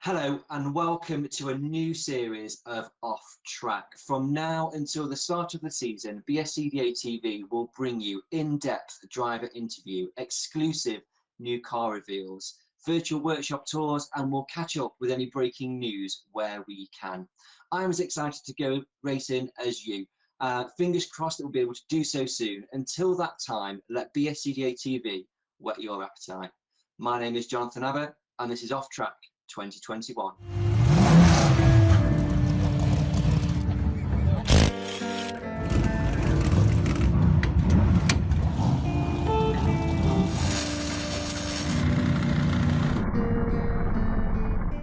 Hello and welcome to a new series of Off Track. From now until the start of the season, BSCDA TV will bring you in-depth driver interview, exclusive new car reveals, virtual workshop tours, and we'll catch up with any breaking news where we can. I'm as excited to go racing as you. Fingers crossed that we'll be able to do so soon. Until that time, let BSCDA TV whet your appetite. My name is Jonathan Abbott and this is Off Track 2021.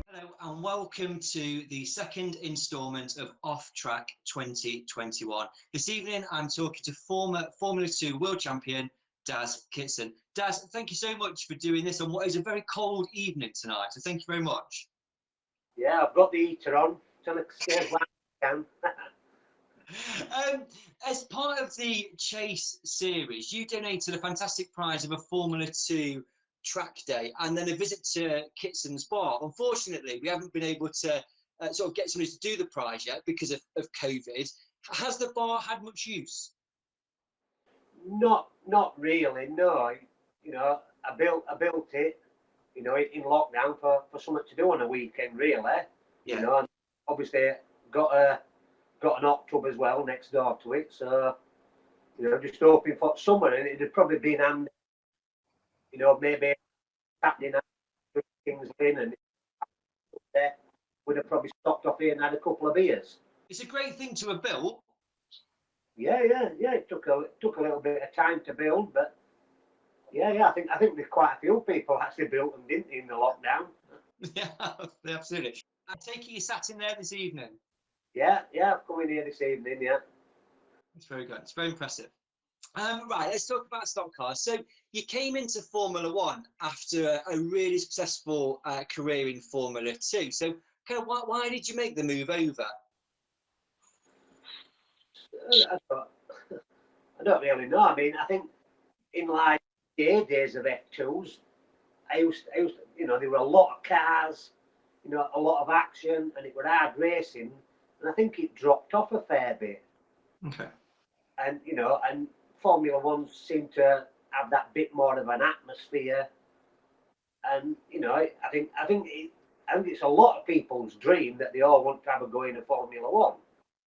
Hello and welcome to the second instalment of Off Track 2021. This evening I'm talking to former Formula 2 world champion Daz Kitson. Daz, thank you so much for doing this on what is a very cold evening tonight, so thank you very much. Yeah, I've got the heater on, trying to stay as loud as I can. As part of the Chase series, you donated a fantastic prize of a Formula 2 track day and then a visit to Kitson's bar. Unfortunately, we haven't been able to sort of get somebody to do the prize yet because of COVID. Has the bar had much use? Not really. No. You know, I built it. You know, in lockdown for something to do on a weekend, really. Yeah. You know, and obviously got an hot tub as well next door to it. So, you know, just hoping for summer, and it'd probably been handy. You know, maybe Saturday night things in, and would have probably stopped off here and had a couple of beers. It's a great thing to have built. Yeah. It took a little bit of time to build, but yeah. I think there's quite a few people actually built them, didn't they, in the lockdown? Yeah, absolutely. I take it you sat in there this evening. Yeah. I've come in here this evening. Yeah. It's very good. It's very impressive. Right, let's talk about stock cars. So you came into Formula One after a really successful career in Formula 2. So kind of why did you make the move over? I don't really know. I mean, I think in like the days of F2s, I used you know, there were a lot of cars, you know, a lot of action, and it was hard racing, and I think it dropped off a fair bit. Okay. And you know, and Formula One seemed to have that bit more of an atmosphere, and you know, I think it's a lot of people's dream that they all want to have a go in a Formula One.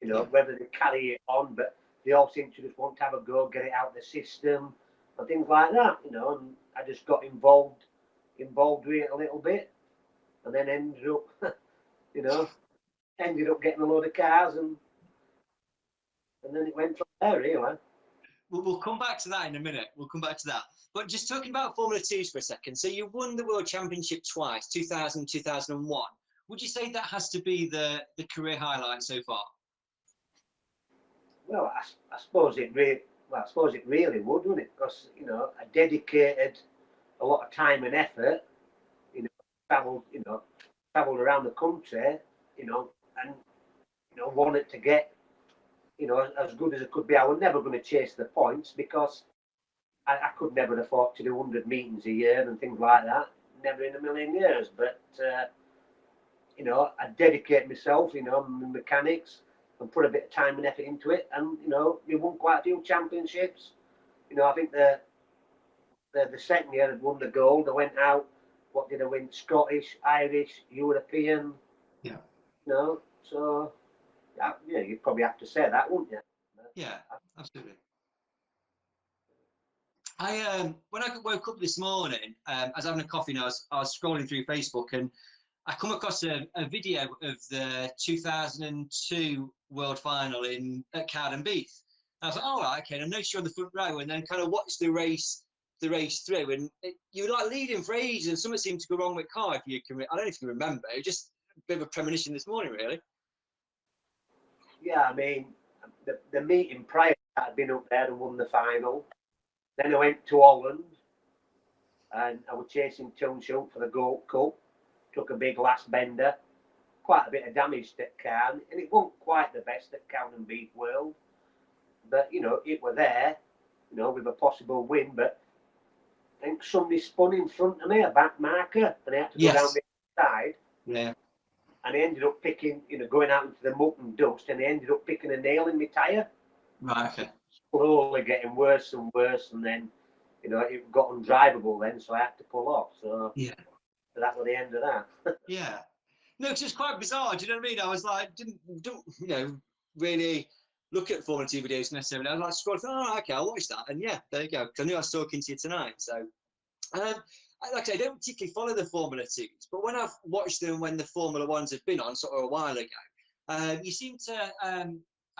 You know, whether they carry it on, but they all seem to just want to have a go, get it out of the system, and things like that. You know, and I just got involved with it a little bit, and then ended up, you know, getting a load of cars, and then it went from there, really. We'll come back to that in a minute. We'll come back to that. But just talking about Formula 2s for a second. So you won the World Championship twice, 2000, 2001. Would you say that has to be the career highlight so far? Well, I suppose it really would, wouldn't it? Because you know, I dedicated a lot of time and effort. You know, travelled around the country. You know, and you know, wanted to get, you know, as good as it could be. I was never going to chase the points because I could never afford to do 100 meetings a year and things like that. Never in a million years. But you know, I dedicate myself, you know, my mechanics, and put a bit of time and effort into it. And you know, we won quite a few championships. You know, I think the second year I'd won the gold. I went out. What did I win? Scottish, Irish, European. Yeah. You know, so yeah, you'd probably have to say that, wouldn't you? Yeah, absolutely. When I woke up this morning, as I was having a coffee, and I was scrolling through Facebook, and I come across a video of the 2002 World Final at Cardenbeath. I was like, oh, right, okay, and I noticed you're on the front row, and then kind of watched the race through, and you were like leading for ages, and something seemed to go wrong with the car. If you can, I don't know if you can remember. It was just a bit of a premonition this morning, really. Yeah, I mean, the meeting prior, I'd been up there and won the final. Then I went to Holland, and I was chasing Shoot for the Gold Cup. Took a big last bender, quite a bit of damage to the car, and it wasn't quite the best at Cardenbeath World. But you know, it were there, you know, with a possible win. But I think somebody spun in front of me, a back marker, and I had to go down the side. Yeah. And I ended up picking, going out into the muck and dust, and I ended up picking a nail in my tyre. Right. Okay. Slowly getting worse and worse, and then, it got undrivable then, so I had to pull off. So Yeah. that was the end of that. Yeah. No, it's just quite bizarre. Do you know what I mean? I was like, don't really look at Formula 2 videos necessarily. I was like, scroll, oh, okay, I'll watch that. And yeah, there you go. Because I knew I was talking to you tonight. So, like I say, I don't particularly follow the Formula 2s, but when I've watched them when the Formula 1s have been on, sort of a while ago, you seem to, I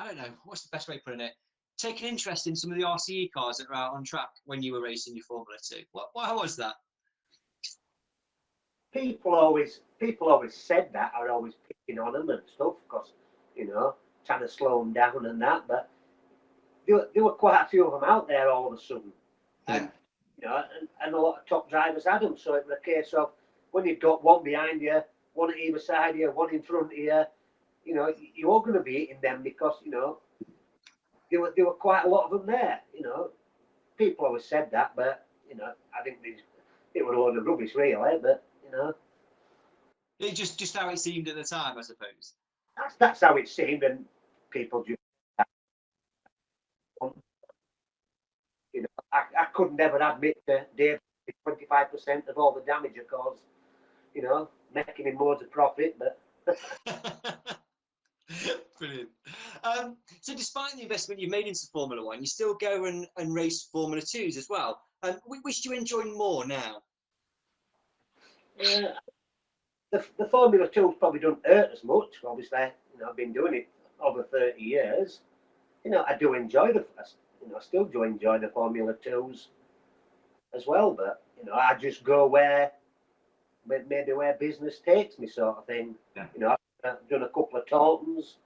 don't know, what's the best way of putting it? Take an interest in some of the RCE cars that are out on track when you were racing your Formula 2. Why was that? People always said that. I was always picking on them and stuff because, trying to slow them down and that. But there were quite a few of them out there all of a sudden. Yeah. And, and a lot of top drivers had them. So it was a case of when you've got one behind you, one at either side of you, one in front of you, you're going to be eating them because, there were quite a lot of them there. People always said that, but, I think it was a load of rubbish, really. But, It just how it seemed at the time, I suppose. that's how it seemed, and people just, I could never admit that Dave 25% of all the damage it caused, making him loads of profit, but. Brilliant. So despite the investment you've made into Formula 1, you still go and race Formula 2s as well. Which do you enjoy more now? The Formula 2's probably don't hurt as much. Obviously, I've been doing it over 30 years. I do enjoy I still do enjoy the Formula 2s as well, but, I just go maybe where business takes me, sort of thing. Yeah. I've done a couple of Taunton's,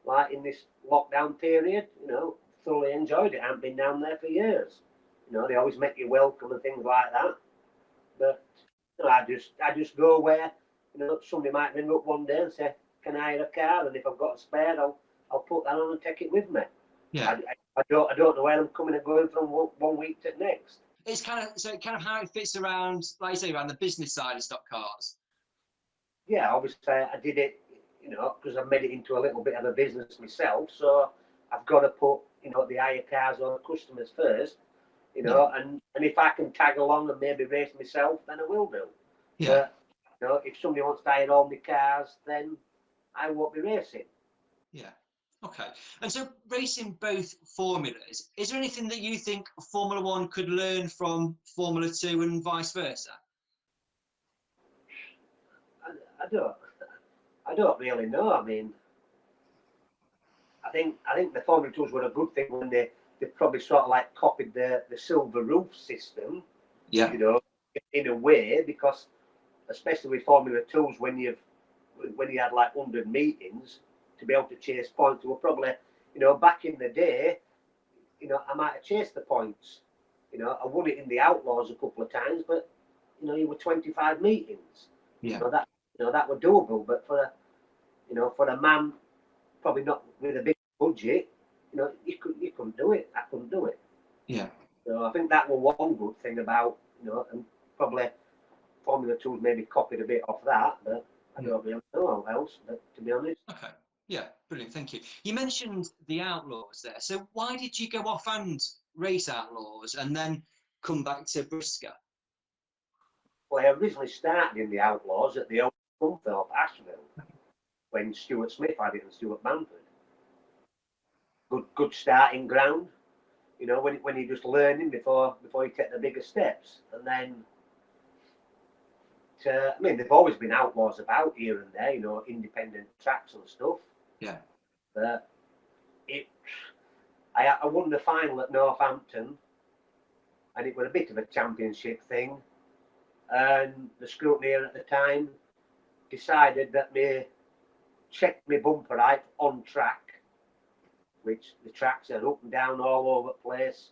like in this lockdown period, thoroughly enjoyed it. I haven't been down there for years. They always make you welcome and things like that. But I just go where, somebody might ring up one day and say, "Can I hire a car?" And if I've got a spare, I'll put that on and take it with me. Yeah. I don't know where I'm coming and going from one week to the next. It's kind of how it fits around, like you say, around the business side of stock cars. Yeah, obviously I did it, because I made it into a little bit of a business myself. So I've got to put, the hire cars on the customers first, and if I can tag along and maybe race myself, then I will do. Yeah. But, if somebody wants to hire all my cars, then I won't be racing. Yeah. Okay. And so racing both formulas, is there anything that you think Formula 1 could learn from Formula 2 and vice versa? I don't really know. I mean, I think the Formula 2s were a good thing when they probably sort of like copied the silver roof system. Yeah. In a way, because especially with Formula 2s, when you had like 100 meetings to be able to chase points, were probably, back in the day, I might have chased the points. I won it in the Outlaws a couple of times, but you were 25 meetings. Yeah. That were doable, but for a man probably not with a big budget, you couldn't do it. I couldn't do it. Yeah. So I think that was one good thing about, and probably Formula 2's maybe copied a bit off that, but I don't really know how else, but to be honest. Okay. Yeah, brilliant. Thank you. You mentioned the Outlaws there. So why did you go off and race Outlaws and then come back to Brisker? Well, I originally started in the Outlaws at the old Scunthorpe, Asheville, when Stuart Smith had it and Stuart Bamford. Good starting ground, when you're just learning before you take the bigger steps. And then, they've always been Outlaws about here and there, independent tracks and stuff. Yeah. But I won the final at Northampton, and it was a bit of a championship thing. And the scrutineer at the time decided that they checked my bumper height on track, which the tracks are up and down all over the place,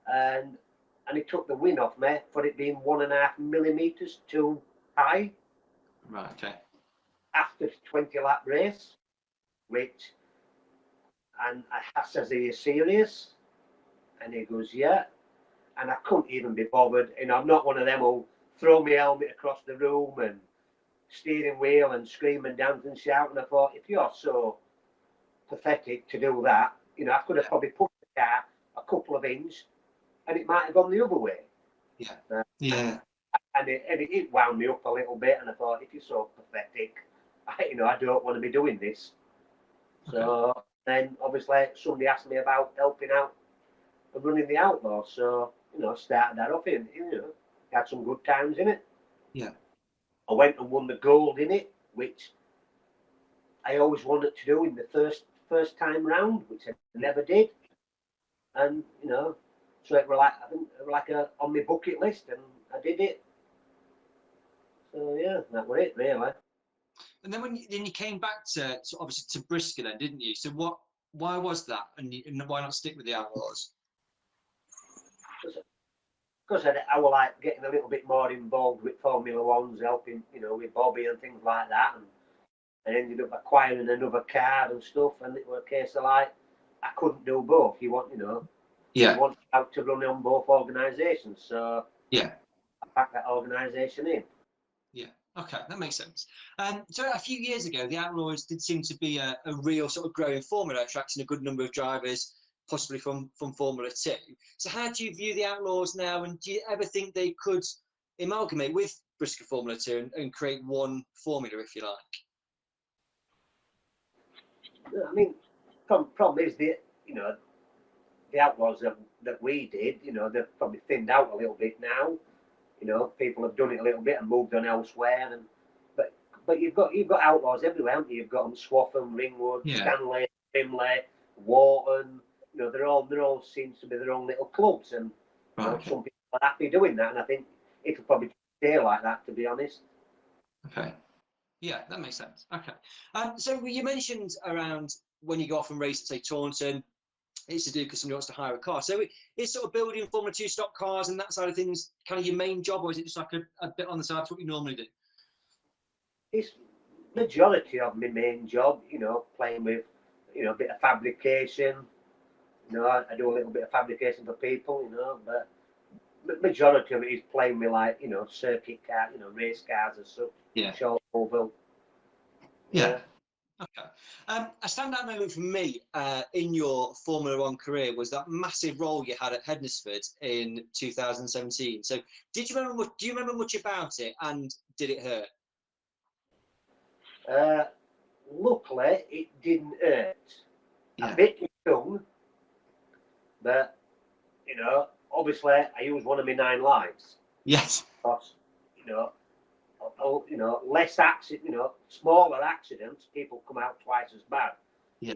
and he took the win off me for it being 1.5 millimeters too high. Right. Okay. After 20-lap race, and I says, "Are you serious?" And he goes, "Yeah." And I couldn't even be bothered. I'm not one of them who'll throw my helmet across the room and steering wheel and scream and dance and shout. And I thought, if you're so pathetic to do that, you know, I could have probably pushed the car a couple of inches and it might have gone the other way. Yeah. Yeah. And it wound me up a little bit. And I thought, if you're so pathetic, you know, I don't want to be doing this. Okay. So then obviously somebody asked me about helping out and running the Outlaws. So, you know, started that off in, you know, had some good times in it. Yeah. I went and won the gold in it, which I always wanted to do in the first time round, which I never did. And, you know, so it was like, I think it was like on my bucket list, and I did it. So yeah, that was it really. And then then you came back to obviously to Bristol then, didn't you? So why was that, and why not stick with the Outlaws? Because I was like getting a little bit more involved with Formula Ones, helping, you know, with Bobby and things like that, and I ended up acquiring another car and stuff, and it was a case of like I couldn't do both. You want, you know, Yeah. you want out to run on both organisations, so Yeah. I packed that organisation in. Yeah. Okay, that makes sense. So a few years ago, the Outlaws did seem to be a real sort of growing formula, attracting a good number of drivers, possibly from Formula 2. So how do you view the Outlaws now, and do you ever think they could amalgamate with Bristol Formula 2 and create one formula, if you like? I mean, problem is the, you know, the Outlaws that we did, you know, they've probably thinned out a little bit now. You know, people have done it a little bit and moved on elsewhere, and but you've got Outlaws everywhere, haven't you? You've got them Swaffham, Ringwood, Yeah. Stanley, Brimley, Wharton. You know, they're all seems to be their own little clubs, and you know, some people are happy doing that, and I think it'll probably stay like that, to be honest. Okay. Yeah, that makes sense. Okay. So you mentioned around when you go off and race at, say, Taunton, it's to do because somebody wants to hire a car. So it's sort of building Formula 2 stock cars and that side of things kind of your main job, or is it just like a bit on the side? That's what you normally do? It's majority of my main job, you know, playing with, you know, a bit of fabrication. You know, I do a little bit of fabrication for people, you know, but majority of it is playing with, like, you know, circuit car, you know, race cars and stuff. Yeah. Short oval. Yeah. Okay. A standout moment for me in your Formula One career was that massive role you had at Hednesford in 2017. So, do you remember much about it, and did it hurt? Luckily, it didn't hurt. Yeah. A bit young, but you know, obviously, I used one of my 9 lives. Yes. Because, you know, less accident, you know, smaller accidents, people come out twice as bad. Yeah.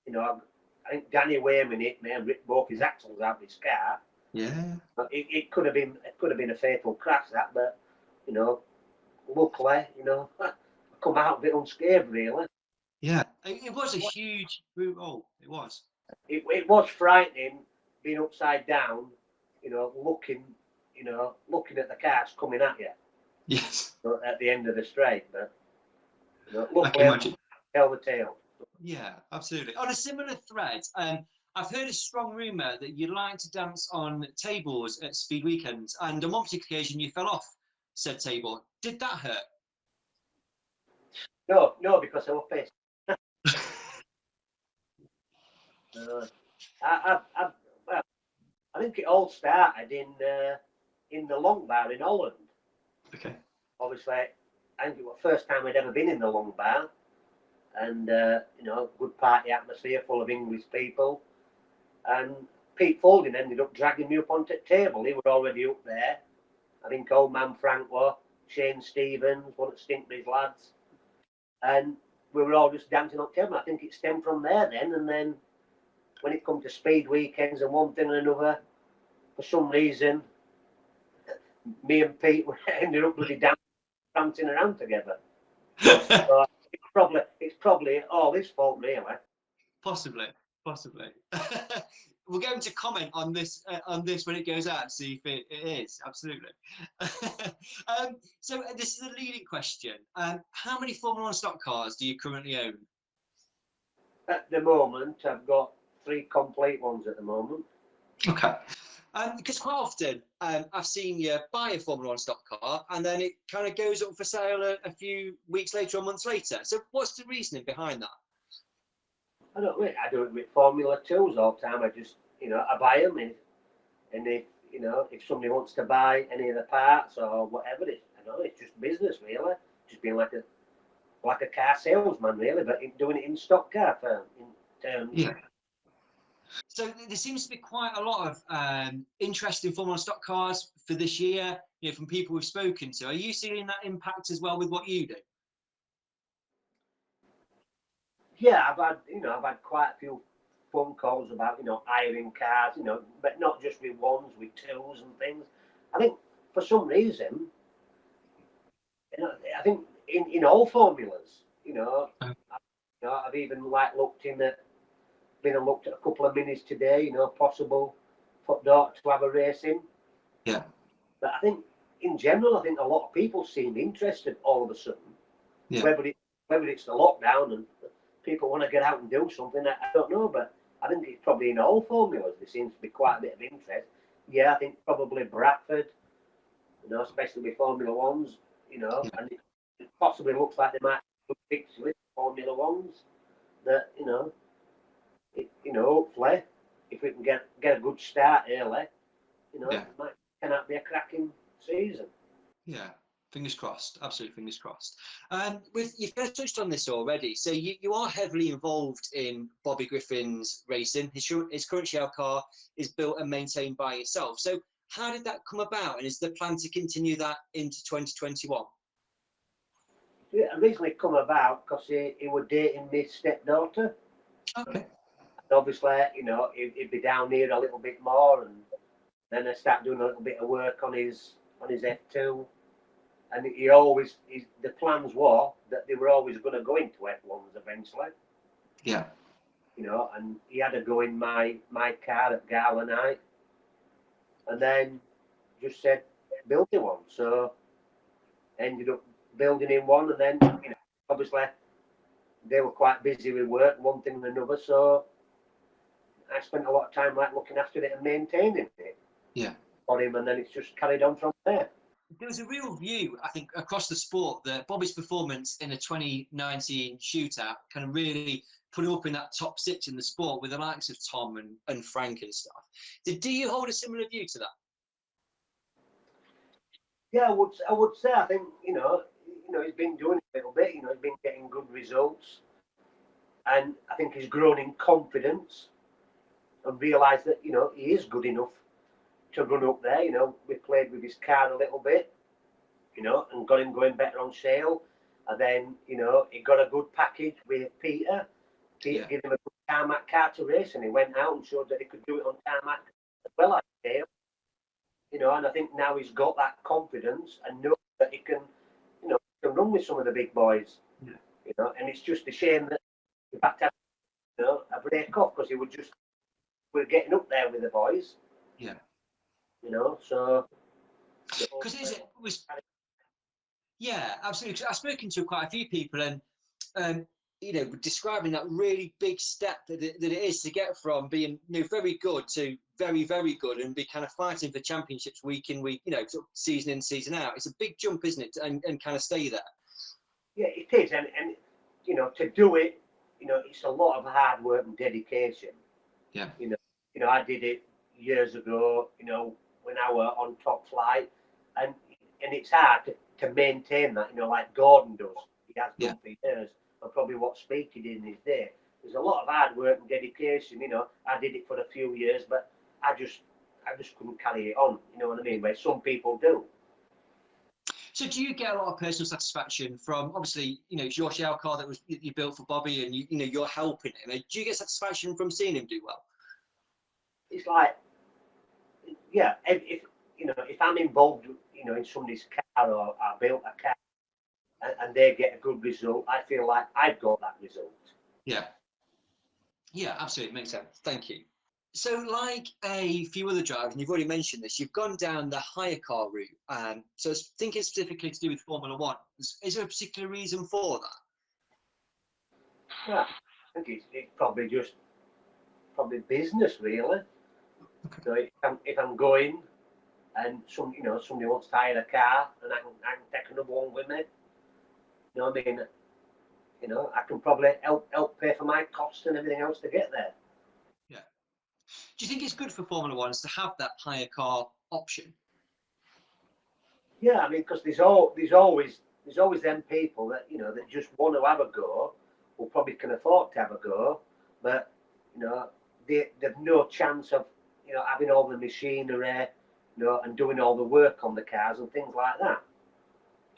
You know, I think Danny Wayman hit me and ripped both his axles out of his car. Yeah. It could have been a fatal crash, that, but you know, luckily, you know, I come out a bit unscathed, really. Yeah. It was a huge role. It was. It was frightening being upside down, you know, looking at the cars coming at you. Yes. At the end of the straight, but you know, I can luckily, imagine. tell the tale. Yeah, absolutely. On a similar thread, I've heard a strong rumour that you like to dance on tables at speed weekends, and on one particular occasion you fell off said table. Did that hurt? No, because I was pissed. Well, I think it all started in the long bar in Holland. Okay. Obviously, I think it was the first time I'd ever been in the long bar, and you know, good party atmosphere, full of English people. And Pete Falding ended up dragging me up onto the table. He was already up there. I think old man Frank was, Shane Stevens, one of Stinkbury's lads, and we were all just dancing on the table. I think it stemmed from there then, and then when it come to speed weekends and one thing and another, for some reason, me and Pete ended up bloody dancing around together. So it's probably all his fault, really. Possibly. We're going to comment on this when it goes out, see if it is. Absolutely. So this is a leading question. How many Formula One stock cars do you currently own? At the moment, I've got 3 complete ones at the moment. Okay. Because quite often I've seen you buy a Formula One stock car and then it kind of goes up for sale a few weeks later or months later. So what's the reasoning behind that? I do it with Formula 2s all the time. I just, I buy them, and if somebody wants to buy any of the parts or whatever, it's just business really. Just being like a car salesman really, but doing it in stock car firm in terms. Yeah. So there seems to be quite a lot of interest in Formula One stock cars for this year, from people we've spoken to. Are you seeing that impact as well with what you do? Yeah, I've had quite a few phone calls about, hiring cars, but not just with ones, with twos and things. I think for some reason, I think in all formulas, I've even like been and looked at a couple of minis today, possible for daughter to have a race in. Yeah. But I think in general, I think a lot of people seem interested all of a sudden. Yeah. Whether it's the lockdown and people want to get out and do something, I don't know, but I think it's probably in all formulas there seems to be quite a bit of interest. Yeah, I think probably Bradford, especially with Formula Ones, and it possibly looks like they might be fixed with Formula Ones that, hopefully if we can get a good start early, it might turn out to be a cracking season. Yeah. Fingers crossed, absolutely fingers crossed. You've kind of touched on this already. So you are heavily involved in Bobby Griffin's racing. His current shell car is built and maintained by yourself. So how did that come about, and is the plan to continue that into 2021? It originally come about because he was dating my stepdaughter. Okay. And obviously, he'd be down here a little bit more, and then I started doing a little bit of work on his F2. And the plans were that they were always going to go into F1s eventually. Yeah. And he had to go in my car at Gala night, and then just said build me one. So ended up building him one, and then obviously they were quite busy with work, one thing and another. So I spent a lot of time looking after it and maintaining it. Yeah. For him, and then it's just carried on from there. There was a real view, I think, across the sport that Bobby's performance in a 2019 shootout kind of really put him up in that top six in the sport with the likes of Tom and Frank and stuff. Do you hold a similar view to that? Yeah, I would say I think he's been doing it a little bit. He's been getting good results, and I think he's grown in confidence and realised that he is good enough to run up there. We played with his car a little bit, and got him going better on sale. And then, he got a good package with Peter. Peter gave him a good tarmac car to race, and he went out and showed that he could do it on tarmac as well as sale. And I think now he's got that confidence and knows that he can, can run with some of the big boys. Yeah. And it's just a shame that he had to have, a break off because we're getting up there with the boys. Yeah. So. Because it was. Yeah, absolutely. I've spoken to quite a few people, and describing that really big step that it is to get from being very good to very, very good, and be kind of fighting for championships week in, week, sort of season in, season out. It's a big jump, isn't it? And kind of stay there. Yeah, it is, and to do it, it's a lot of hard work and dedication. Yeah. I did it years ago. When I were on top flight, and it's hard to maintain that. Like Gordon does. He has done for years, and probably what Speaky did in his day. There's a lot of hard work and dedication. I did it for a few years, but I just couldn't carry it on. You know what I mean? Where some people do. So do you get a lot of personal satisfaction from, obviously, it's your shell car that you built for Bobby, and you're helping him. Do you get satisfaction from seeing him do well? It's like, yeah, if I'm involved, in somebody's car, or I built a car, and they get a good result, I feel like I've got that result. Yeah. Yeah, absolutely. Makes sense. Thank you. So like a few other drivers, and you've already mentioned this, you've gone down the hire car route. So thinking specifically to do with Formula One, is there a particular reason for that? Yeah, I think it's probably business, really. Okay. So if I'm going and somebody wants to hire a car and I can take another one with me, you know what I mean? I can probably help pay for my costs and everything else to get there. Yeah. Do you think it's good for Formula Ones to have that hire car option? Yeah, I mean, because there's always them people that that just want to have a go, or probably can afford to have a go, but they've no chance of having all the machinery, and doing all the work on the cars and things like that.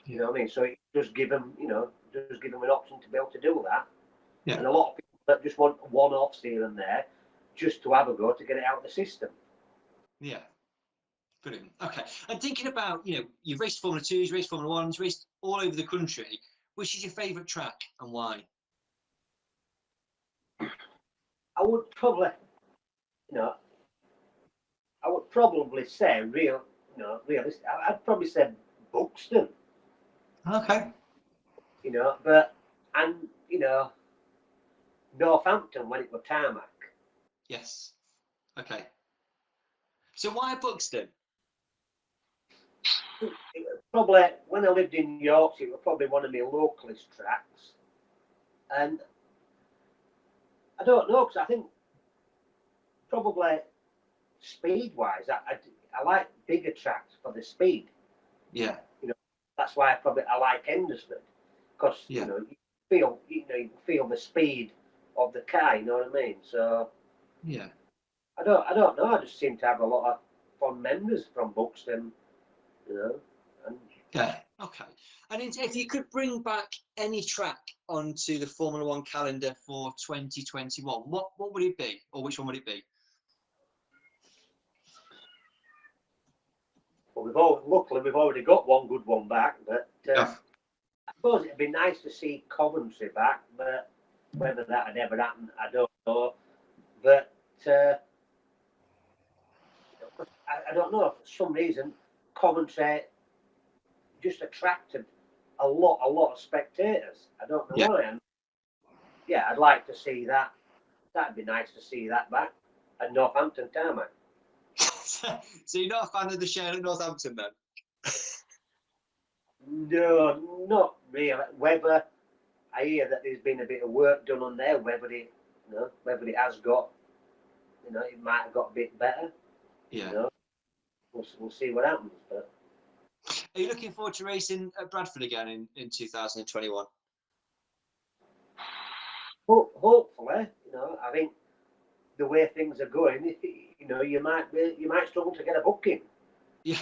You know what I mean? So it does give them, an option to be able to do that. Yeah. And a lot of people that just want one-offs here and there, just to have a go to get it out of the system. Yeah. Brilliant. Okay. And thinking about, you've raced Formula 2s, raced Formula 1s, raced all over the country. Which is your favourite track and why? I would probably, you know, I would probably say realistic. I'd probably say Buxton, Okay. but and Northampton when it was tarmac. Yes. Okay. So why Buxton? It was probably when I lived in Yorkshire, it was probably one of my localist tracks, and I don't know because I think probably speed wise, I like bigger tracks for the speed. Yeah. That's why I like Hednesford because Yeah. you feel the speed of the car. You know what I mean? So Yeah. I don't know. I just seem to have a lot of fond memories from Buxton. And Yeah. Okay. And if you could bring back any track onto the Formula One calendar for 2021, what would it be, or which one would it be? well, luckily we've already got one good one back, but Yeah. I suppose it'd be nice to see Coventry back, but whether that would ever happen, I don't know. But I don't know. For some reason, Coventry just attracted a lot of spectators. I don't know Yeah. why. And yeah, I'd like to see that. That'd be nice to see that back at Northampton Tarmac. So you're not a fan of the Shell at Northampton then? No, not really. Whether I hear that there's been a bit of work done on there, whether it has got, it might have got a bit better. Yeah. We'll see what happens. But Are you looking forward to racing at Bradford again in 2021? hopefully, I think the way things are going, you might struggle to get a booking. Yeah.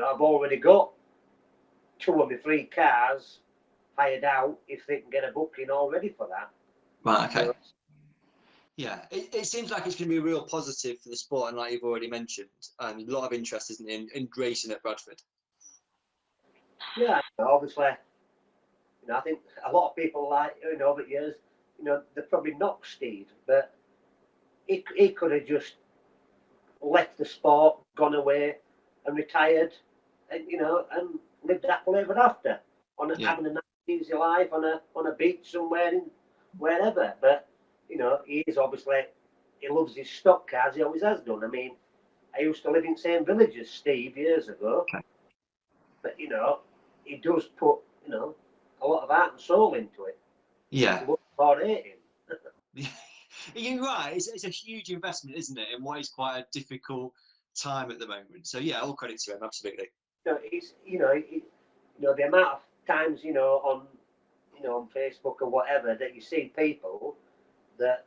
I've already got 2 or 3 cars hired out if they can get a booking already for that. Right. Okay. So, Yeah, it seems like it's going to be a real positive for the sport, and like you've already mentioned, a lot of interest, isn't it, in racing at Bradford? yeah, obviously, I think a lot of people over the years, they probably knocked Steve, but he could have just left the sport, gone away, and retired, and lived happily ever after, Yeah. having a nice, easy life on a beach somewhere in wherever. But he is obviously he loves his stock cars. He always has done. I mean, I used to live in the same village as Steve years ago, Okay. but he does put a lot of heart and soul into it. Yeah. Or hating. You're right. It's a huge investment, isn't it, in what is quite a difficult time at the moment. So yeah, all credit to him, absolutely. It's the amount of times on Facebook or whatever that you see people that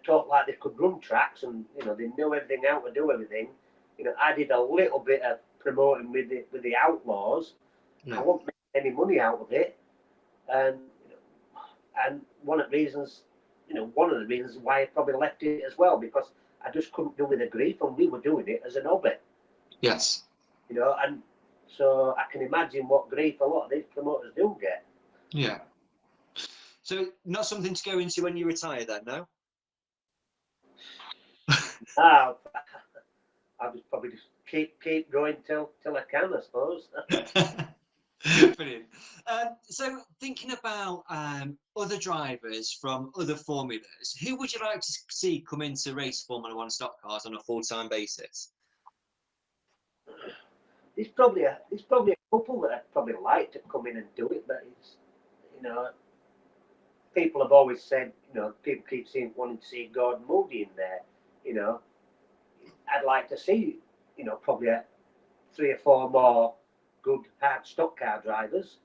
talk like they could run tracks and they knew everything, how to do everything. I did a little bit of promoting with the Outlaws. Yeah. I won't make any money out of it, and one of the reasons why I probably left it as well, because I just couldn't do with the grief, and we were doing it as an hobby. Yes. And so I can imagine what grief a lot of these promoters do get. Yeah. So not something to go into when you retire, then, no? I'll just probably just keep going till I can, I suppose. Brilliant. So thinking about other drivers from other formulas, who would you like to see come in to race Formula One stock cars on a full-time basis? There's probably a couple that I'd probably like to come in and do it, but it's, you know, people have always said, you know, people keep wanting to see Gordon Moody in there. You know, I'd like to see, you know, probably 3 or 4 more good hard stock car drivers.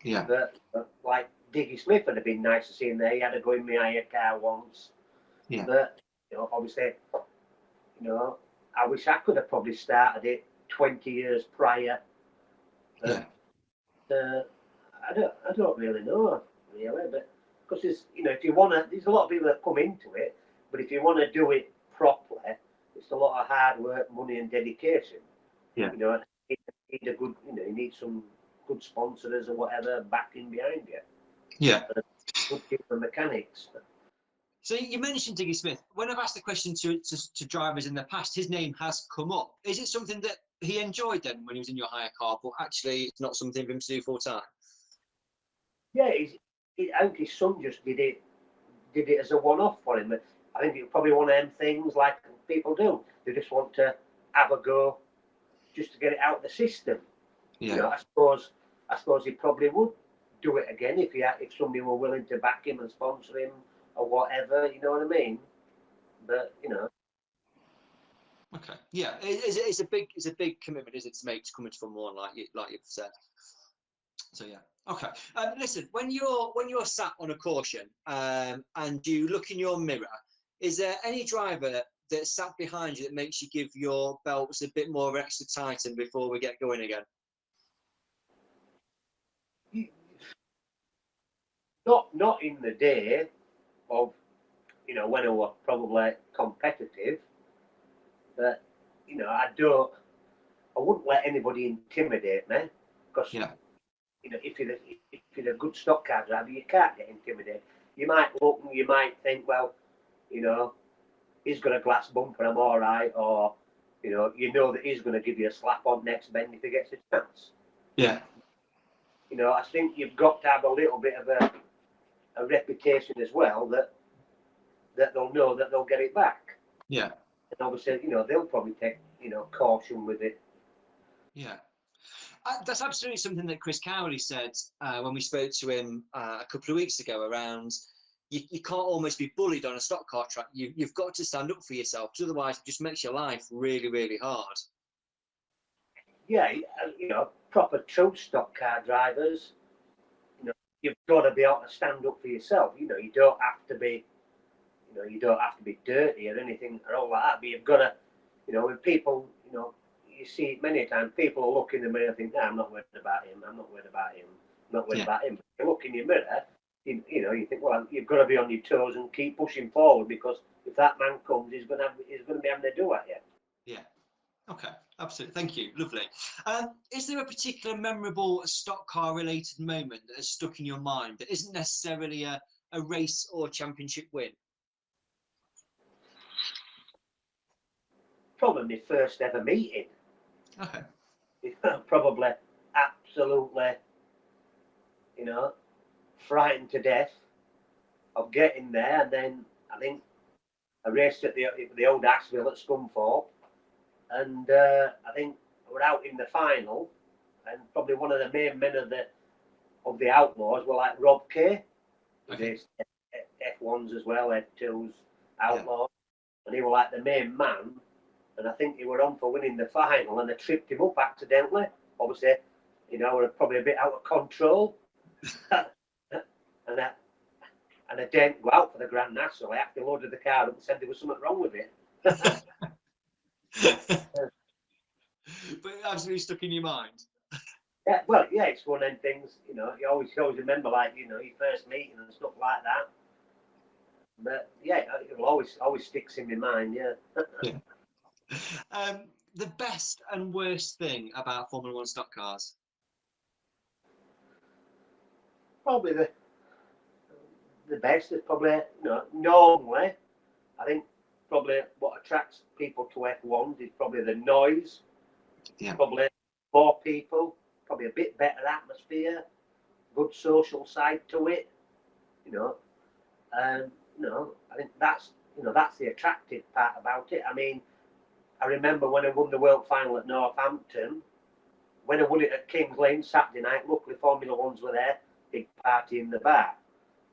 Yeah. But like Diggy Smith would have been nice to see in there. He had to go in my hire car once. Yeah. But, you know, obviously, you know, I wish I could have probably started it 20 years prior. But, I don't really know, really. But because there's, you know, if you want to, there's a lot of people that come into it. But if you want to do it properly, it's a lot of hard work, money, and dedication. Yeah. You know, you need a good, you know, you need some good sponsors or whatever backing behind you. Yeah. Good people, mechanics. So you mentioned Diggy Smith. When I've asked the question to drivers in the past, his name has come up. Is it something that he enjoyed then when he was in your hire car, but actually it's not something for him to do full time? Yeah, I think his son just did it as a one-off for him. But I think it's probably one of them things like people do. They just want to have a go just to get it out of the system. Yeah. You know, I suppose he probably would do it again if somebody were willing to back him and sponsor him or whatever. You know what I mean? But you know. Okay. Yeah, it's a big commitment, is it, to make to come into Formula One, like you've said. So yeah. Okay. Listen, when you're sat on a caution and you look in your mirror, is there any driver that sat behind you that makes you give your belts a bit more extra tighten before we get going again? Not in the day of, you know, when I was probably competitive, but you know, I wouldn't let anybody intimidate me because Yeah. you know, if you're a good stock car driver, you can't get intimidated. You might look and you might think, well, you know, he's got a glass bumper, I'm all right, or you know that he's going to give you a slap on next bend if he gets a chance. Yeah. You know, I think you've got to have a little bit of a reputation as well that they'll know that they'll get it back. Yeah. And obviously, you know, they'll probably take, you know, caution with it. Yeah. That's absolutely something that Chris Cowley said when we spoke to him a couple of weeks ago around you can't almost be bullied on a stock car track. You've got to stand up for yourself, because otherwise it just makes your life really, really hard. Yeah, you know, proper true stock car drivers, you know, you've got to be able to stand up for yourself. You know, you don't have to be, you know, you don't have to be dirty or anything or all that. But you've got to, you know, when people, you know, you see it many times, people will look in the mirror and think, nah, I'm not worried about him. I'm not worried about him. I'm not worried about him. But you look in your mirror, you know, you think, well, you've got to be on your toes and keep pushing forward, because if that man comes, he's going to be having to do at you. Yeah. Okay, absolutely. Thank you. Lovely. Is there a particular memorable stock car related moment that has stuck in your mind that isn't necessarily a race or championship win? Probably my first ever meeting. Okay. Probably absolutely, you know, frightened to death of getting there. And then I think I raced at the old Asheville at Scunthorpe, and I think we're out in the final, and probably one of the main men of the Outlaws were like Rob Kay. Okay. F1s as well, F2s, Outlaws, and he was like the main man. And I think he were on for winning the final, and I tripped him up accidentally. Obviously, you know, we're probably a bit out of control. and I didn't go out for the Grand National. I actually loaded the car up and said there was something wrong with it. But it absolutely stuck in your mind. Yeah, well, yeah, it's one of them things, you know, you always remember, like, you know, your first meeting and stuff like that. But yeah, it always sticks in my mind, yeah. Yeah. The best and worst thing about Formula One stock cars? Probably the best is probably, you know, normally, I think probably what attracts people to F1s is probably the noise. Yeah. Probably more people, probably a bit better atmosphere, good social side to it, you know. And I think that's that's the attractive part about it. I mean, I remember when I won the World Final at Northampton, when I won it at Kings Lane Saturday night. Luckily, Formula Ones were there, big party in the bar.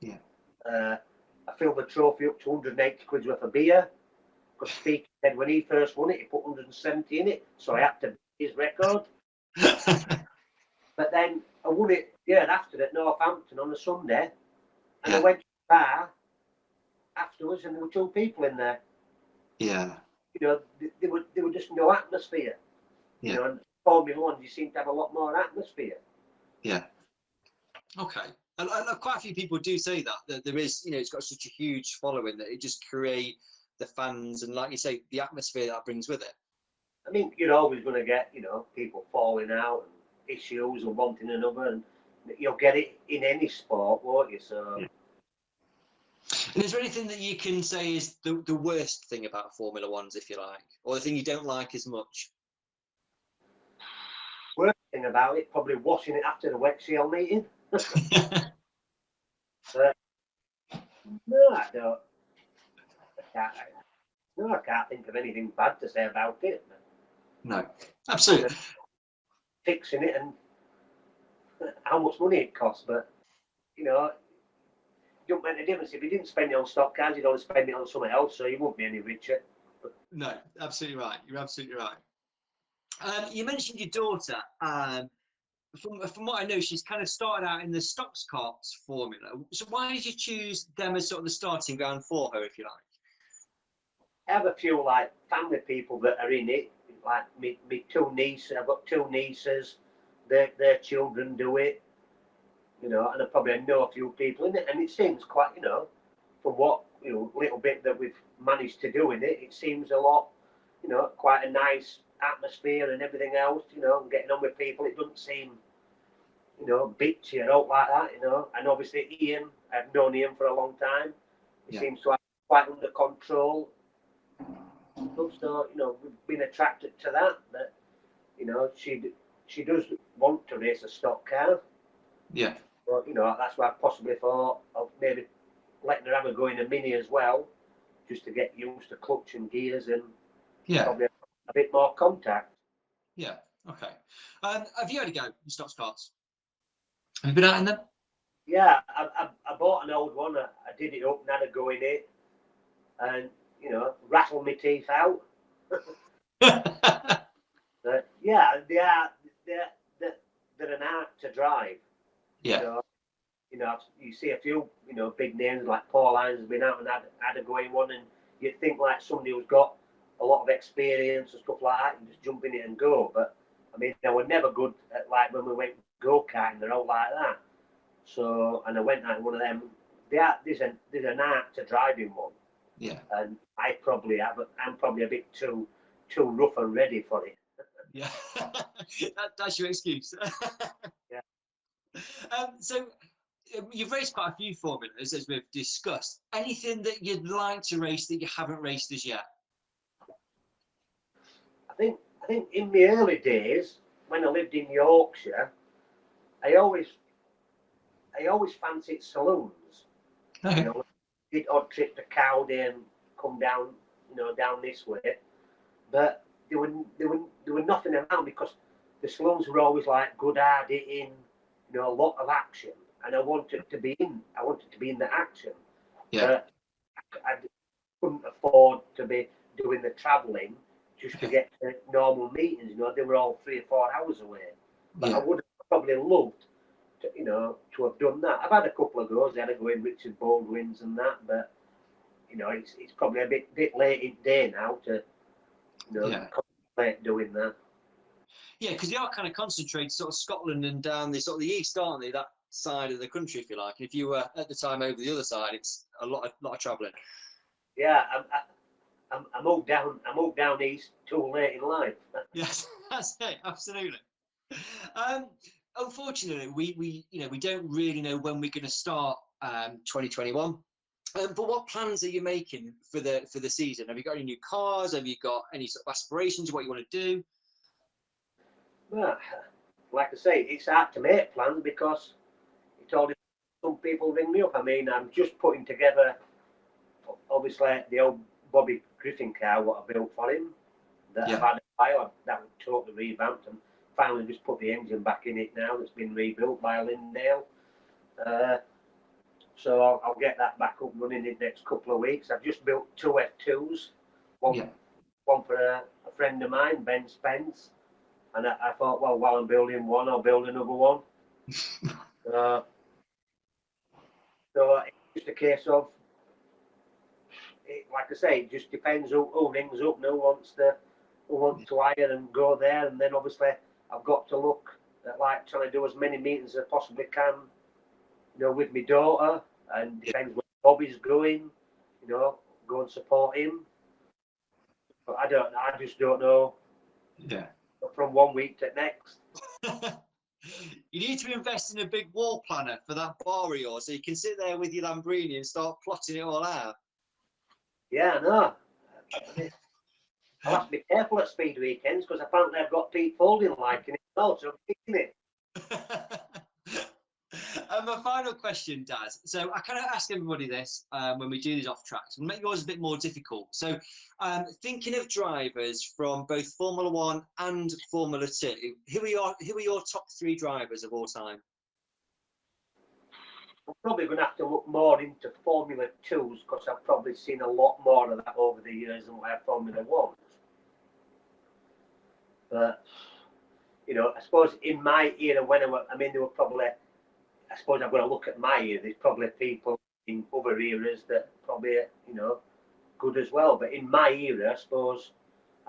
Yeah. I filled the trophy up to 180 quid worth of beer. Because Peter said when he first won it, he put 170 in it, so I had to beat his record. But then I won it the year after at Northampton on a Sunday, and I went to the bar afterwards, and there were 2 people in there. Yeah. You know, there were just no atmosphere. Yeah. You know, and Formula One, you seem to have a lot more atmosphere. Yeah. Okay. And quite a few people do say that there is, it's got such a huge following that it just create the fans and, like you say, the atmosphere that brings with it. I mean, you're always going to get, people falling out and issues and wanting another, and you'll get it in any sport, won't you? So. Yeah. And is there anything that you can say is the worst thing about Formula Ones, if you like, or the thing you don't like as much? Worst thing about it, probably washing it after the wet seal meeting. But, no, I don't. I can't think of anything bad to say about it. No, absolutely. Fixing it and how much money it costs, but it don't make a difference. If you didn't spend it on stock cars, you'd only spend it on something else, so you won't be any richer. No, absolutely right. You're absolutely right. You mentioned your daughter. From what I know, she's kind of started out in the stocks carts formula. So why did you choose them as sort of the starting ground for her, if you like? I have a few like family people that are in it, like me 2 nieces. I've got 2 nieces. Their children do it, and I probably know a few people in it, and it seems quite, from what little bit that we've managed to do in it, it seems a lot, quite a nice atmosphere and everything else, and getting on with people. It doesn't seem, bitchy or out like that, And obviously Ian, I've known Ian for a long time. He seems to have quite under control. So, we've been attracted to that. But, she does want to race a stock car. Yeah. But, that's why I possibly thought of maybe letting her have a go in a Mini as well, just to get used to clutch and gears and probably a bit more contact. Yeah. Okay. Have you had a go in stocks carts? Have you been out in them? Yeah, I bought an old one. I did it up and had a go in it, and rattled my teeth out. But yeah, they're an art to drive. Yeah. You see a few big names like Paul Hines has been out and had a go in one, and you'd think like somebody who's got a lot of experience and stuff like that, and just jump in it and go. But I mean, they were never good at like when we went go-karting. They're all like that. So, and I went out in one of them. There's an art to driving one. Yeah. And I'm probably a bit too rough and ready for it. Yeah. That's your excuse. Yeah. So you've raced quite a few formulas, as we've discussed. Anything that you'd like to race that you haven't raced as yet? I think in the early days when I lived in Yorkshire, I always fancied saloons. Okay. Did odd trip to Cowden and come down, down this way. But there were nothing around because the saloons were always like good hard hitting, a lot of action, and I wanted to be in the action. Yeah. But I couldn't afford to be doing the travelling just to get to normal meetings. They were all 3 or 4 hours away. But I would have probably loved to have done that. I've had a couple of goes. I had to go in Richard Baldwin's and that, but it's probably a bit late in the day now to contemplate doing that. Yeah, because they are kind of concentrated sort of Scotland and down the sort of the east, aren't they? That side of the country, if you like. And if you were at the time over the other side, it's a lot of travelling. Yeah, I moved down east too late in life. Yes, that's it. Absolutely. Unfortunately, we don't really know when we're going to start 2021. But what plans are you making for the season? Have you got any new cars? Have you got any sort of aspirations of what you want to do? Well, like I say, it's hard to make plans because it all depends. Some people ring me up. I mean, I'm just putting together, obviously, the old Bobby Griffin car, what I built for him, that I've had a while, that was totally revamped, and finally just put the engine back in it now. That's been rebuilt by Lindale. So I'll get that back up and running in the next couple of weeks. I've just built two F2s, one for a friend of mine, Ben Spence, and I thought, well, while I'm building one, I'll build another one. So it's just a case of, like I say, it just depends who rings up and who wants to hire and go there. And then obviously I've got to look at like trying to do as many meetings as I possibly can, with my daughter, and depends where Bobby's going, go and support him. But I just don't know. Yeah. From one week to next. You need to invest in a big wall planner for that bar of yours, so you can sit there with your Lamborghini and start plotting it all out. Yeah, I know. I'll have to be careful at speed weekends because apparently I've got Pete Falding liking it as well, so I'm picking it. My final question, Daz. So I kind of ask everybody this when we do these off tracks, and make yours a bit more difficult. So thinking of drivers from both Formula One and Formula Two, who are your top three drivers of all time? I'm probably going to have to look more into Formula 2s because I've probably seen a lot more of that over the years than what I have Formula 1s. But, I suppose in my era, there were probably, I suppose I've got to look at my era, there's probably people in other eras that probably, good as well. But in my era, I suppose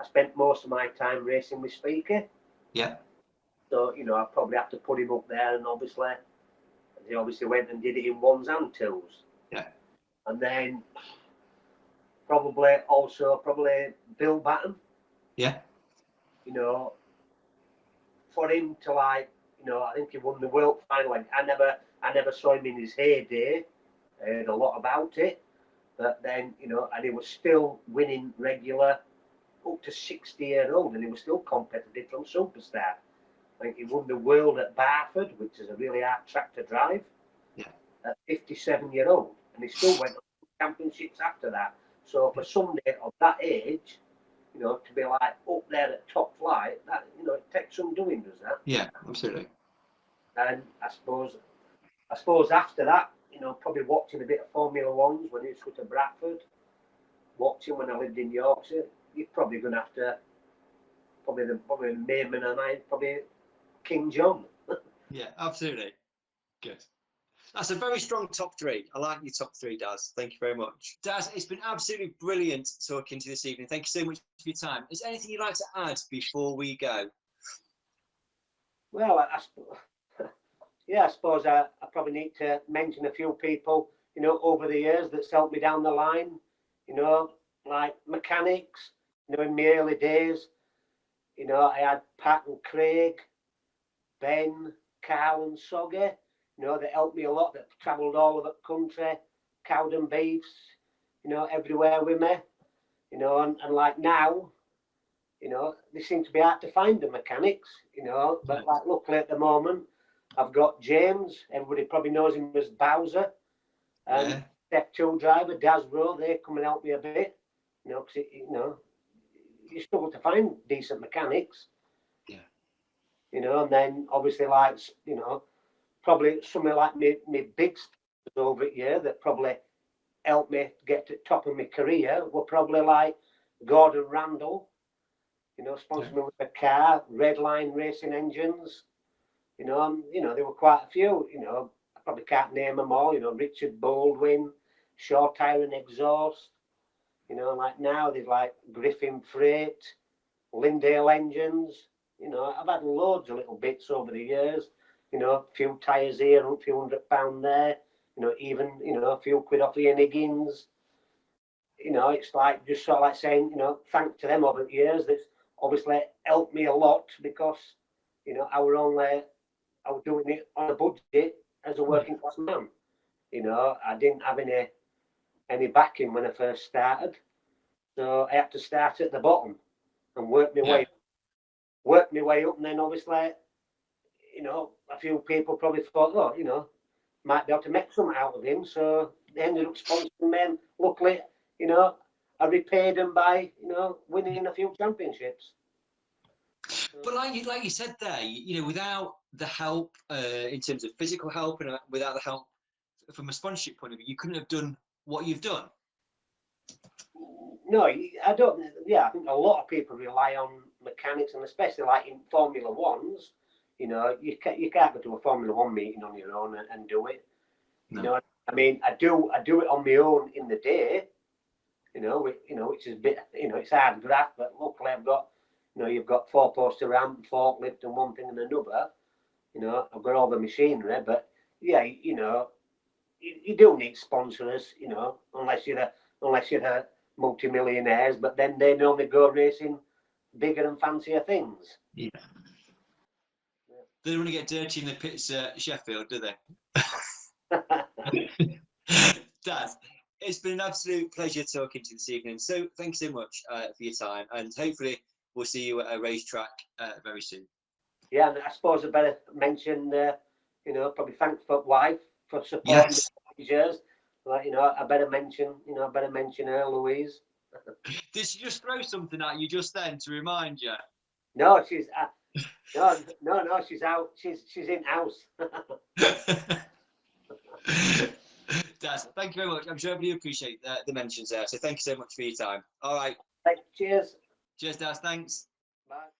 I spent most of my time racing with Speaker. Yeah. So, I probably have to put him up there, and he obviously went and did it in ones and twos. Yeah. And then probably Bill Batten. Yeah. For him to I think he won the world final. I never saw him in his heyday. I heard a lot about it. But then, and he was still winning regular up to 60-year-old, and he was still competitive from Superstar. I think he won the world at Barford, which is a really hard track to drive, at 57-year-old, and he still went on championships after that. So for somebody of that age, to be like up there at top flight, that it takes some doing, does that? Yeah, absolutely. And I suppose after that, probably watching a bit of Formula Ones when he was to Bradford, watching when I lived in Yorkshire, you're probably going to have to probably the main man of mine, probably King John. Yeah, absolutely. Good. That's a very strong top three. I like your top three, Daz. Thank you very much. Daz, it's been absolutely brilliant talking to you this evening. Thank you so much for your time. Is there anything you'd like to add before we go? Well, I suppose I probably need to mention a few people, over the years that's helped me down the line, like mechanics, in my early days. I had Pat and Craig, Ben, Carl and Soggy, that helped me a lot, that travelled all over the country, cowed and beefs, everywhere with me, and like now, they seem to be hard to find the mechanics, but like luckily at the moment, I've got James, everybody probably knows him as Bowser, and Step 2 driver, Daz Rowe, they come and help me a bit, because, you struggle to find decent mechanics. Yeah. And then obviously probably something like me big stars over here that probably helped me get to the top of my career were probably like Gordon Randall, sponsored me with a car, Redline Racing Engines, and, there were quite a few, I probably can't name them all, Richard Baldwin, Short Iron Exhaust, like now there's like Griffin Freight, Lindale Engines, I've had loads of little bits over the years, a few tyres here, a few £100 there, even, a few quid off Ian Higgins. It's like just sort of like saying, thanks to them over the years, that's obviously helped me a lot because, I was doing it on a budget as a working class man. I didn't have any backing when I first started. So I had to start at the bottom and work my way up, and then obviously, you know, a few people probably thought, oh, you know, might be able to make something out of him. So they ended up sponsoring me. And luckily, you know, I repaid them by, you know, winning a few championships. But like you said there, you know, without the help in terms of physical help and without the help from a sponsorship point of view, you couldn't have done what you've done. No, I don't. Yeah, I think a lot of people rely on mechanics, and especially like in Formula Ones, you know, you can't go to a Formula One meeting on your own and do it. No. You know, I mean, I do it on my own in the day. You know, which is a bit, you know, it's hard graft, but luckily I've got, you know, you've got 4-poster ramp, forklift, and one thing and another. You know, I've got all the machinery, but yeah, you know, you do need sponsors, you know, unless you're a multi-millionaires, but then they normally go racing bigger and fancier things. Yeah. They don't want to get dirty in the pits at Sheffield, do they? Daz, it's been an absolute pleasure talking to you this evening. So thank you so much for your time, and hopefully we'll see you at a racetrack very soon. Yeah, and I suppose I better mention, you know, probably thank for wife for supporting me years. Like, you know, I better mention her, Louise. Did she just throw something at you just then to remind you? No, she's no, she's out. She's in house. Daz, thank you very much. I'm sure everybody appreciate the mentions there. So thank you so much for your time. All right. Cheers. Cheers, Daz. Thanks. Bye.